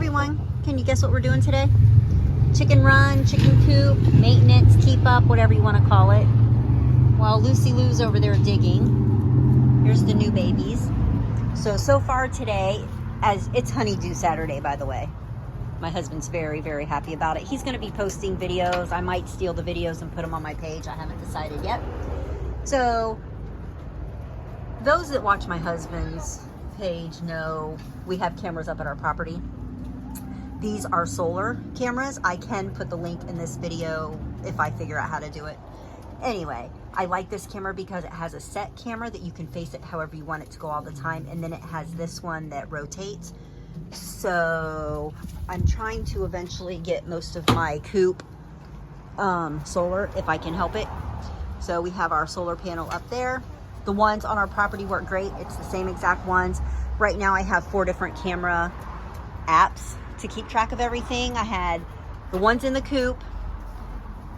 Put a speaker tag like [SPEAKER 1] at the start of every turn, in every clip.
[SPEAKER 1] everyone. Can you guess what we're doing today? Chicken run, chicken coop, maintenance, keep up, whatever you want to call it. While Lucy Lou's over there digging. Here's the new babies. So far today, as it's Honeydew Saturday, by the way. My husband's very, very happy about it. He's going to be posting videos. I might steal the videos and put them on my page. I haven't decided yet. So, those that watch my husband's page know we have cameras up at our property. These are solar cameras. I can put the link in this video if I figure out how to do it. Anyway, I like this camera because it has a set camera that you can face it however you want it to go all the time. And then it has this one that rotates. So I'm trying to eventually get most of my coop solar if I can help it. So we have our solar panel up there. The ones on our property work great. It's the same exact ones. Right now I have 4 different camera apps to keep track of everything. I had the ones in the coop.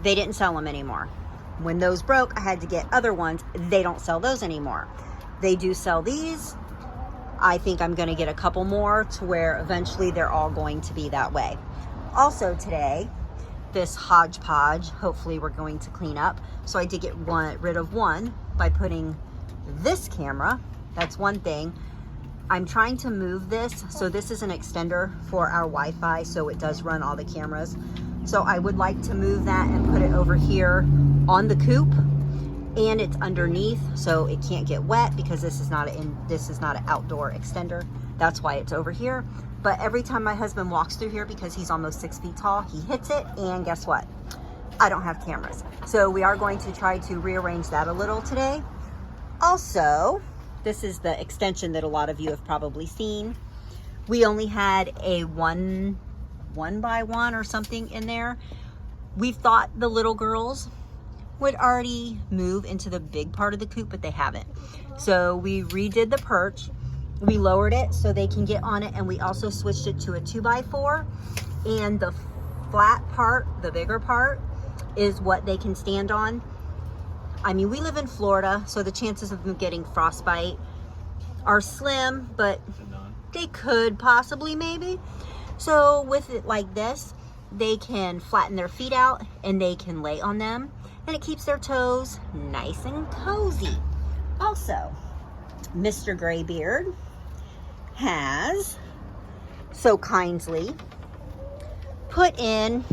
[SPEAKER 1] They didn't sell them anymore. When those broke, I had to get other ones. They don't sell those anymore. They do sell these. I think I'm going to get a couple more to where eventually they're all going to be that way. Also today, this hodgepodge, hopefully we're going to clean up. So I did get rid of one by putting this camera. That's one thing. I'm trying to move this. So this is an extender for our Wi-Fi, so it does run all the cameras. So I would like to move that and put it over here on the coop, and it's underneath, so it can't get wet because this is not an outdoor extender. That's why it's over here. But every time my husband walks through here, because he's almost 6 feet tall, he hits it, and guess what? I don't have cameras. So we are going to try to rearrange that a little today. Also, this is the extension that a lot of you have probably seen. We only had a one by one or something in there. We thought the little girls would already move into the big part of the coop, but they haven't. So we redid the perch. We lowered it so they can get on it, and we also switched it to a 2x4. And the flat part, the bigger part, is what they can stand on. I mean, we live in Florida, so the chances of them getting frostbite are slim, but they could possibly, maybe. So with it like this, they can flatten their feet out and they can lay on them, and it keeps their toes nice and cozy. Also, Mr. Graybeard has so kindly put in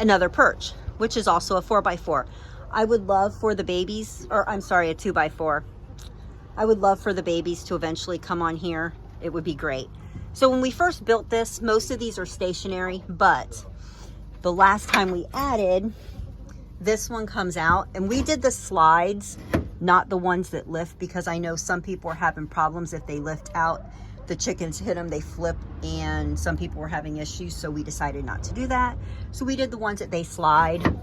[SPEAKER 1] another perch, which is also a 4x4. I would love for the babies, or I'm sorry, a 2x4. I would love for the babies to eventually come on here. It would be great. So when we first built this, most of these are stationary, but the last time we added, this one comes out, and we did the slides, not the ones that lift, because I know some people are having problems if they lift out. The chickens hit them, they flip, and some people were having issues, so we decided not to do that. So we did the ones that they slide.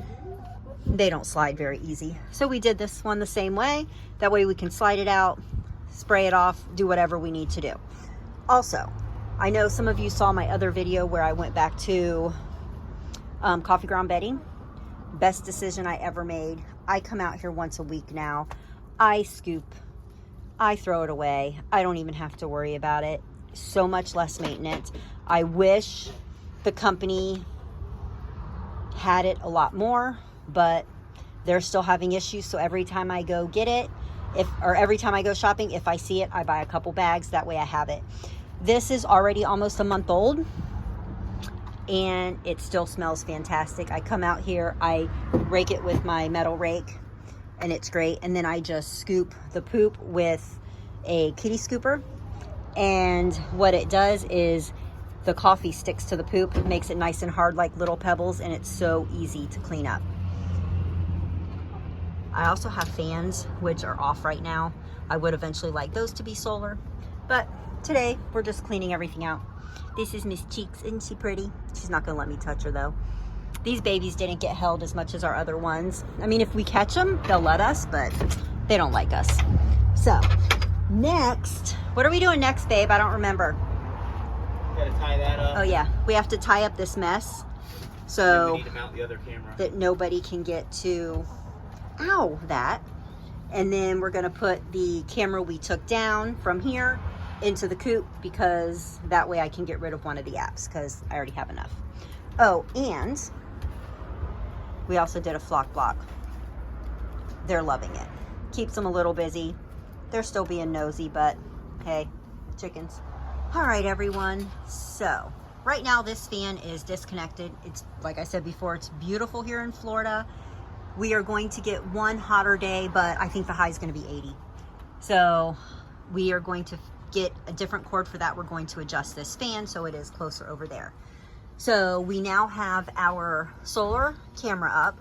[SPEAKER 1] They don't slide very easy. So we did this one the same way. That way we can slide it out, spray it off, do whatever we need to do. Also, I know some of you saw my other video where I went back to coffee ground bedding. Best decision I ever made. I come out here once a week now. I scoop, I throw it away. I don't even have to worry about it. So much less maintenance. I wish the company had it a lot more, but they're still having issues. So every time I go get it, every time I go shopping, if I see it, I buy a couple bags. That way I have it. This is already almost a month old, and it still smells fantastic. I come out here, I rake it with my metal rake, and it's great. And then I just scoop the poop with a kitty scooper. And what it does is the coffee sticks to the poop. It makes it nice and hard like little pebbles, and it's so easy to clean up. I also have fans, which are off right now. I would eventually like those to be solar, but today we're just cleaning everything out. This is Miss Cheeks. Isn't she pretty? She's not gonna let me touch her though. These babies didn't get held as much as our other ones. I mean, if we catch them, they'll let us, but they don't like us. So next, what are we doing next, babe? I don't remember.
[SPEAKER 2] You gotta tie that up.
[SPEAKER 1] Oh yeah, we have to tie up this mess so
[SPEAKER 2] we need to mount the other camera,
[SPEAKER 1] that nobody can get to that. And then we're gonna put the camera we took down from here into the coop, because that way I can get rid of one of the apps because I already have enough. Oh, and we also did a flock block. They're loving it. Keeps them a little busy. They're still being nosy, but hey, chickens. All right, everyone. So right now this fan is disconnected. It's, like I said before, it's beautiful here in Florida. We are going to get one hotter day, but I think the high is going to be 80. So we are going to get a different cord for that. We're going to adjust this fan so it is closer over there. So we now have our solar camera up.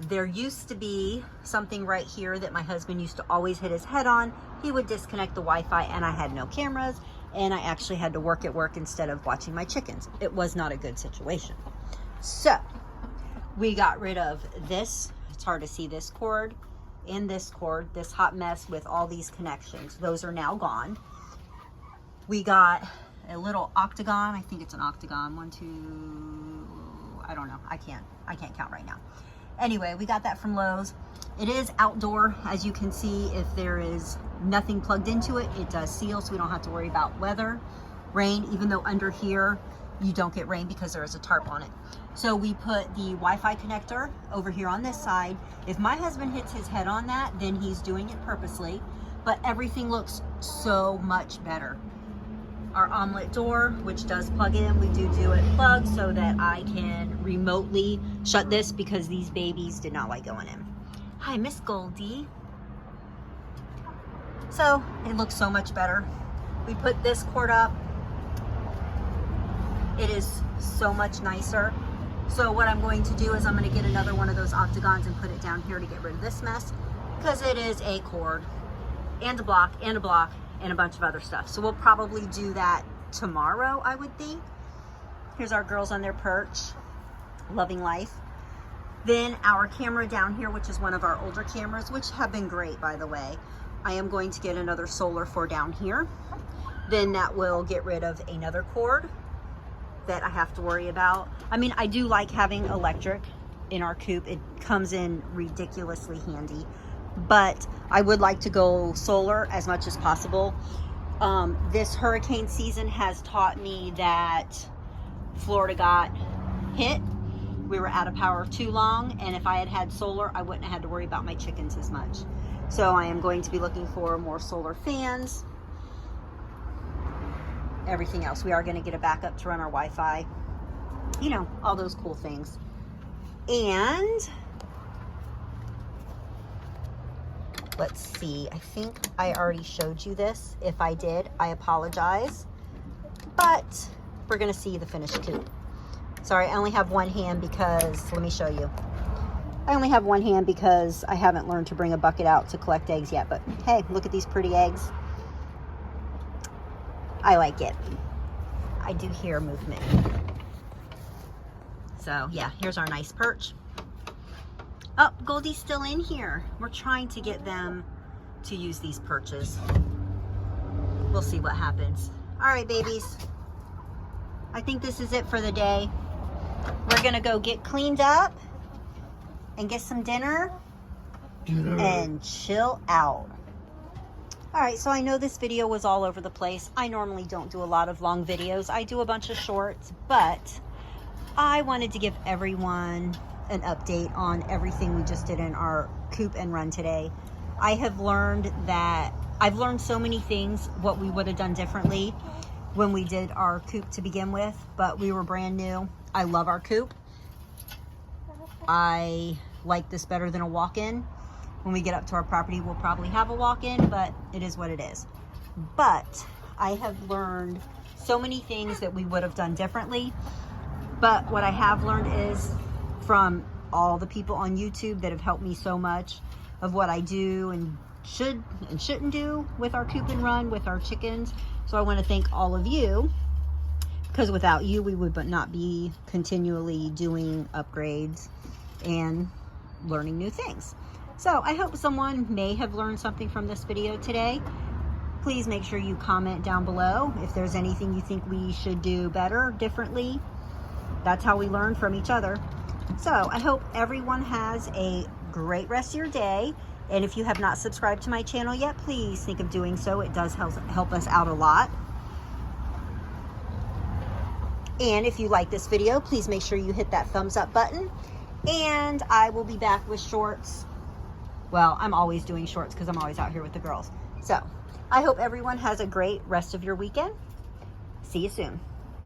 [SPEAKER 1] There used to be something right here that my husband used to always hit his head on. He would disconnect the Wi-Fi and I had no cameras, and I actually had to work at work instead of watching my chickens. It was not a good situation. So we got rid of this. It's hard to see, this cord and this cord, this hot mess with all these connections. Those are now gone. We got a little octagon. I think it's an octagon. 1, 2, I don't know. I can't count right now. Anyway, we got that from Lowe's. It is outdoor. As you can see, if there is nothing plugged into it, it does seal, so we don't have to worry about weather, rain, even though under here you don't get rain because there is a tarp on it. So we put the Wi-Fi connector over here on this side. If my husband hits his head on that, then he's doing it purposely, but everything looks so much better. Our omelet door, which does plug in, we do it plugged so that I can remotely shut this because these babies did not like going in. Hi, Miss Goldie. So it looks so much better. We put this cord up. It is so much nicer. So what I'm going to do is I'm going to get another one of those octagons and put it down here to get rid of this mess, because it is a cord and a block and a block and a bunch of other stuff. So we'll probably do that tomorrow, I would think. Here's our girls on their perch, loving life. Then our camera down here, which is one of our older cameras, which have been great, by the way. I am going to get another solar for down here. Then that will get rid of another cord that I have to worry about. I mean, I do like having electric in our coop. It comes in ridiculously handy, but I would like to go solar as much as possible. This hurricane season has taught me that Florida got hit. We were out of power too long, and if I had had solar, I wouldn't have had to worry about my chickens as much. So I am going to be looking for more solar fans, everything else. We are going to get a backup to run our Wi-Fi, you know, all those cool things. And let's see, I think I already showed you this. If I did, I apologize, but we're going to see the finished coop. Sorry, I only have one hand because, let me show you. I only have one hand because I haven't learned to bring a bucket out to collect eggs yet, but hey, look at these pretty eggs. I like it. I do hear movement. So yeah, here's our nice perch. Oh, Goldie's still in here. We're trying to get them to use these perches. We'll see what happens. All right, babies. I think this is it for the day. We're gonna go get cleaned up and get some dinner and chill out. All right, so I know this video was all over the place. I normally don't do a lot of long videos. I do a bunch of shorts, but I wanted to give everyone an update on everything we just did in our coop and run today. I've learned so many things, what we would have done differently when we did our coop to begin with, but we were brand new. I love our coop. I like this better than a walk-in. When we get up to our property, we'll probably have a walk-in, but it is what it is. But I have learned so many things that we would have done differently. But what I have learned is from all the people on YouTube that have helped me so much of what I do and should and shouldn't do with our coop and run, with our chickens. So I want to thank all of you, because without you, we would not be continually doing upgrades and learning new things. So I hope someone may have learned something from this video today. Please make sure you comment down below if there's anything you think we should do better, differently. That's how we learn from each other. So I hope everyone has a great rest of your day. And if you have not subscribed to my channel yet, please think of doing so. It does help us out a lot. And if you like this video, please make sure you hit that thumbs up button. And I will be back with shorts. Well, I'm always doing shorts because I'm always out here with the girls. So I hope everyone has a great rest of your weekend. See you soon.